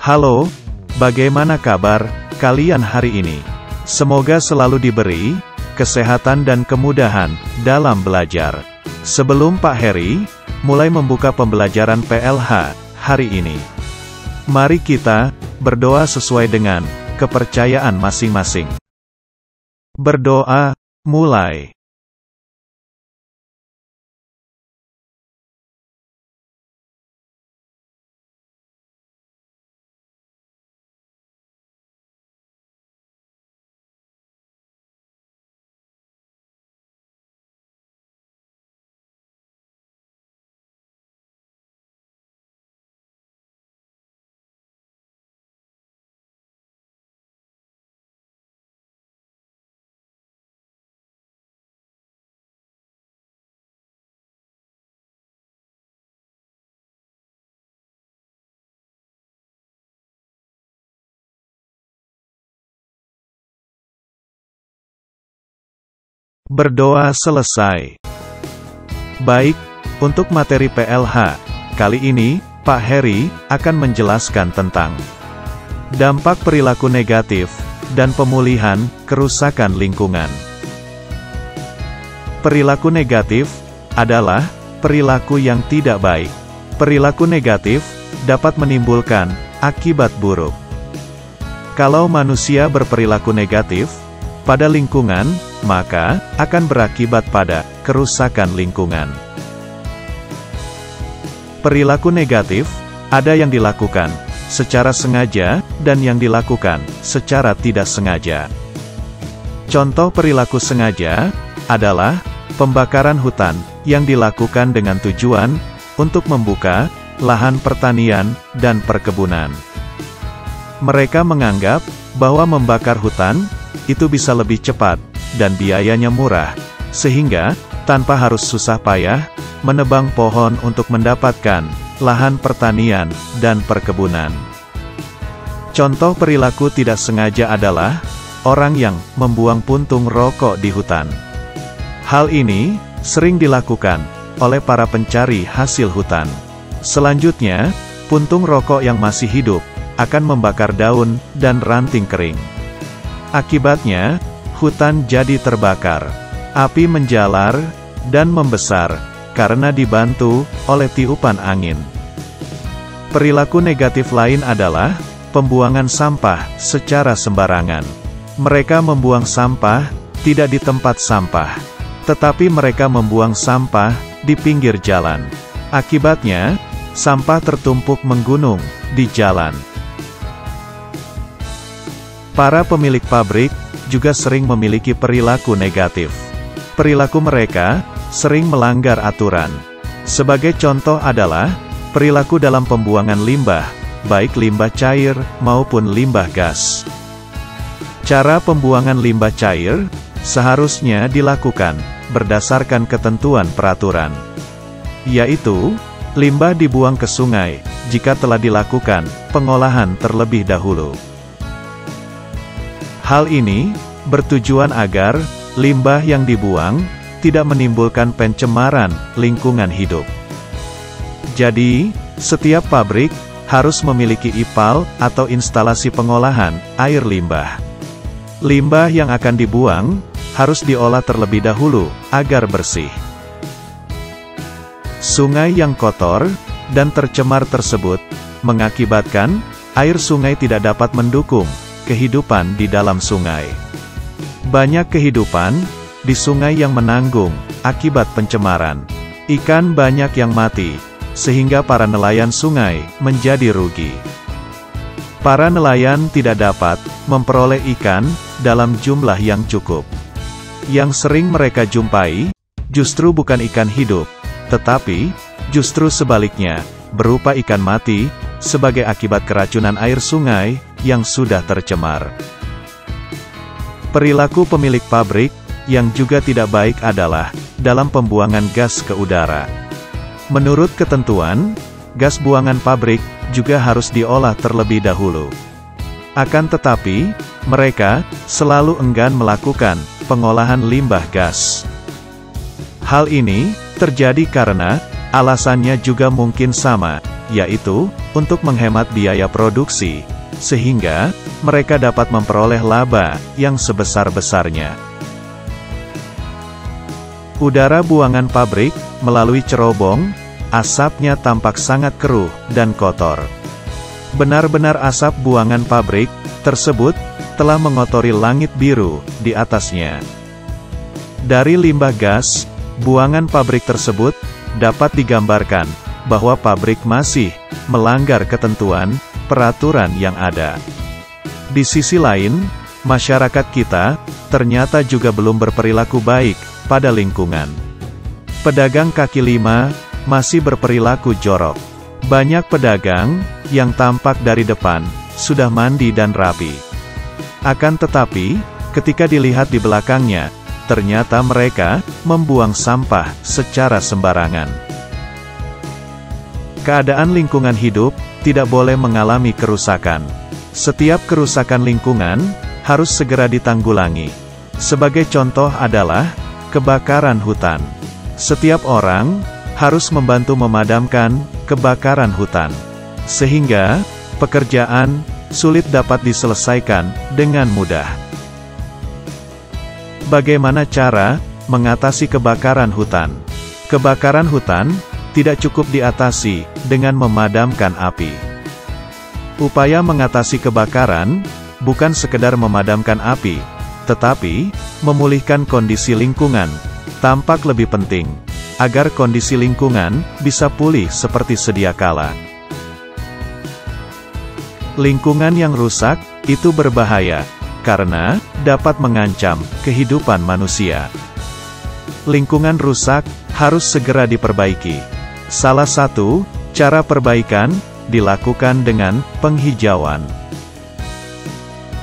Halo, bagaimana kabar kalian hari ini? Semoga selalu diberi kesehatan dan kemudahan dalam belajar. Sebelum Pak Heri mulai membuka pembelajaran PLH hari ini, mari kita berdoa sesuai dengan kepercayaan masing-masing. Berdoa, mulai. Berdoa selesai. Baik, untuk materi PLH kali ini, Pak Heri akan menjelaskan tentang dampak perilaku negatif dan pemulihan kerusakan lingkungan. Perilaku negatif adalah perilaku yang tidak baik. Perilaku negatif dapat menimbulkan akibat buruk. Kalau manusia berperilaku negatif pada lingkungan, maka akan berakibat pada kerusakan lingkungan. Perilaku negatif ada yang dilakukan secara sengaja dan yang dilakukan secara tidak sengaja. Contoh perilaku sengaja adalah pembakaran hutan yang dilakukan dengan tujuan untuk membuka lahan pertanian dan perkebunan. Mereka menganggap bahwa membakar hutan itu bisa lebih cepat dan biayanya murah, sehingga tanpa harus susah payah menebang pohon untuk mendapatkan lahan pertanian dan perkebunan. Contoh perilaku tidak sengaja adalah orang yang membuang puntung rokok di hutan. Hal ini sering dilakukan oleh para pencari hasil hutan. Selanjutnya, puntung rokok yang masih hidup akan membakar daun dan ranting kering. Akibatnya, hutan jadi terbakar, api menjalar, dan membesar, karena dibantu oleh tiupan angin. Perilaku negatif lain adalah pembuangan sampah secara sembarangan. Mereka membuang sampah tidak di tempat sampah, tetapi mereka membuang sampah di pinggir jalan. Akibatnya, sampah tertumpuk menggunung di jalan. Para pemilik pabrik juga sering memiliki perilaku negatif. Perilaku mereka sering melanggar aturan. Sebagai contoh adalah perilaku dalam pembuangan limbah, baik limbah cair maupun limbah gas. Cara pembuangan limbah cair seharusnya dilakukan berdasarkan ketentuan peraturan, yaitu limbah dibuang ke sungai jika telah dilakukan pengolahan terlebih dahulu. Hal ini bertujuan agar limbah yang dibuang tidak menimbulkan pencemaran lingkungan hidup. Jadi, setiap pabrik harus memiliki IPAL atau instalasi pengolahan air limbah. Limbah yang akan dibuang harus diolah terlebih dahulu agar bersih. Sungai yang kotor dan tercemar tersebut mengakibatkan air sungai tidak dapat mendukung kehidupan di dalam sungai. Banyak kehidupan di sungai yang menanggung akibat pencemaran. Ikan banyak yang mati, sehingga para nelayan sungai menjadi rugi. Para nelayan tidak dapat memperoleh ikan dalam jumlah yang cukup. Yang sering mereka jumpai justru bukan ikan hidup, tetapi justru sebaliknya, berupa ikan mati sebagai akibat keracunan air sungai yang sudah tercemar. Perilaku pemilik pabrik yang juga tidak baik adalah dalam pembuangan gas ke udara. Menurut ketentuan, gas buangan pabrik juga harus diolah terlebih dahulu. Akan tetapi, mereka selalu enggan melakukan pengolahan limbah gas. Hal ini terjadi karena alasannya juga mungkin sama, yaitu untuk menghemat biaya produksi, sehingga mereka dapat memperoleh laba yang sebesar-besarnya. Udara buangan pabrik melalui cerobong, asapnya tampak sangat keruh dan kotor. Benar-benar asap buangan pabrik tersebut telah mengotori langit biru di atasnya. Dari limbah gas buangan pabrik tersebut dapat digambarkan bahwa pabrik masih melanggar ketentuan peraturan yang ada. Di sisi lain, masyarakat kita ternyata juga belum berperilaku baik pada lingkungan. Pedagang kaki lima masih berperilaku jorok. Banyak pedagang yang tampak dari depan sudah mandi dan rapi. Akan tetapi, ketika dilihat di belakangnya, ternyata mereka membuang sampah secara sembarangan. Keadaan lingkungan hidup tidak boleh mengalami kerusakan. Setiap kerusakan lingkungan harus segera ditanggulangi. Sebagai contoh adalah kebakaran hutan. Setiap orang harus membantu memadamkan kebakaran hutan, sehingga pekerjaan sulit dapat diselesaikan dengan mudah. Bagaimana cara mengatasi kebakaran hutan? Kebakaran hutan tidak cukup diatasi dengan memadamkan api. Upaya mengatasi kebakaran bukan sekedar memadamkan api, tetapi memulihkan kondisi lingkungan tampak lebih penting, agar kondisi lingkungan bisa pulih seperti sedia kala. Lingkungan yang rusak itu berbahaya, karena dapat mengancam kehidupan manusia. Lingkungan rusak harus segera diperbaiki. Salah satu cara perbaikan dilakukan dengan penghijauan.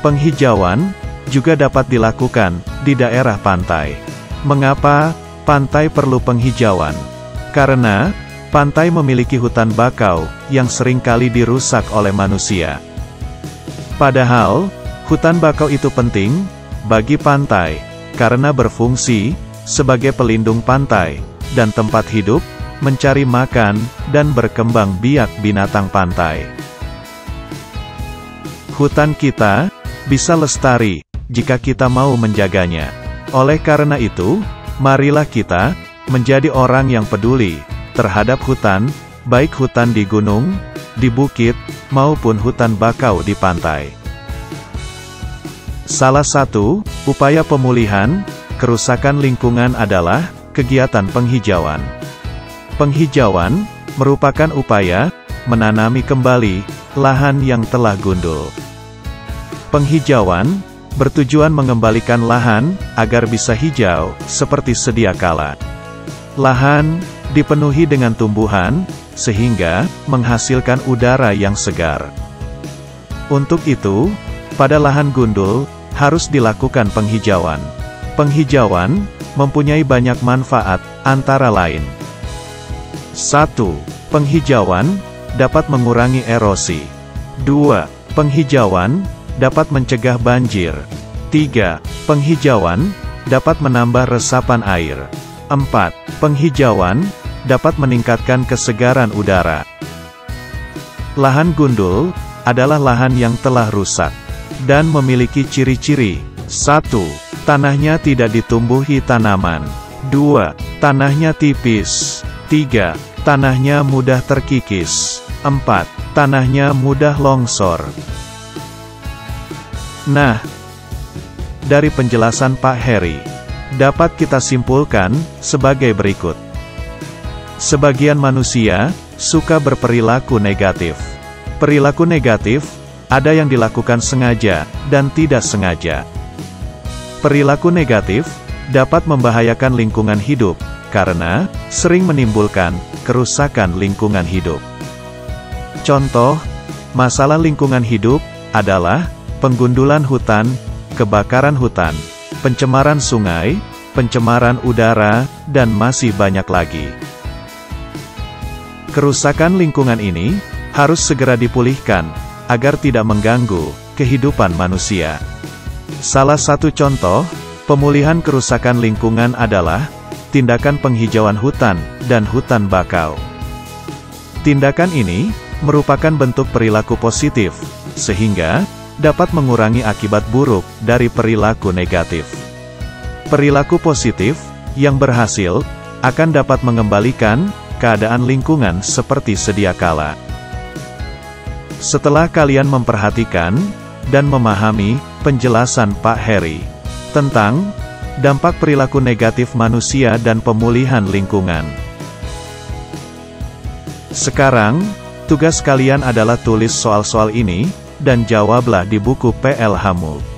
Penghijauan juga dapat dilakukan di daerah pantai. Mengapa pantai perlu penghijauan? Karena pantai memiliki hutan bakau yang seringkali dirusak oleh manusia. Padahal, hutan bakau itu penting bagi pantai, karena berfungsi sebagai pelindung pantai, dan tempat hidup, mencari makan, dan berkembang biak binatang pantai. Hutan kita bisa lestari jika kita mau menjaganya. Oleh karena itu, marilah kita menjadi orang yang peduli terhadap hutan, baik hutan di gunung, di bukit, maupun hutan bakau di pantai. Salah satu upaya pemulihan kerusakan lingkungan adalah kegiatan penghijauan. Penghijauan merupakan upaya menanami kembali lahan yang telah gundul. Penghijauan bertujuan mengembalikan lahan agar bisa hijau seperti sedia kala. Lahan dipenuhi dengan tumbuhan sehingga menghasilkan udara yang segar. Untuk itu, pada lahan gundul harus dilakukan penghijauan. Penghijauan mempunyai banyak manfaat, antara lain: 1. Penghijauan dapat mengurangi erosi. 2. Penghijauan dapat mencegah banjir. 3. Penghijauan dapat menambah resapan air. 4. Penghijauan dapat meningkatkan kesegaran udara. Lahan gundul adalah lahan yang telah rusak dan memiliki ciri-ciri: 1. Tanahnya tidak ditumbuhi tanaman. 2. Tanahnya tipis. 3. Tanahnya mudah terkikis. 4. Tanahnya mudah longsor. Nah, dari penjelasan Pak Heri, dapat kita simpulkan sebagai berikut. Sebagian manusia suka berperilaku negatif. Perilaku negatif ada yang dilakukan sengaja dan tidak sengaja. Perilaku negatif dapat membahayakan lingkungan hidup karena sering menimbulkan kerusakan lingkungan hidup. Contoh masalah lingkungan hidup adalah penggundulan hutan, kebakaran hutan, pencemaran sungai, pencemaran udara, dan masih banyak lagi. Kerusakan lingkungan ini harus segera dipulihkan agar tidak mengganggu kehidupan manusia. Salah satu contoh pemulihan kerusakan lingkungan adalah tindakan penghijauan hutan dan hutan bakau. Tindakan ini merupakan bentuk perilaku positif, sehingga dapat mengurangi akibat buruk dari perilaku negatif. Perilaku positif yang berhasil akan dapat mengembalikan keadaan lingkungan seperti sedia kala. Setelah kalian memperhatikan dan memahami penjelasan Pak Heri tentang dampak perilaku negatif manusia dan pemulihan lingkungan, sekarang tugas kalian adalah tulis soal-soal ini dan jawablah di buku PL Hamul.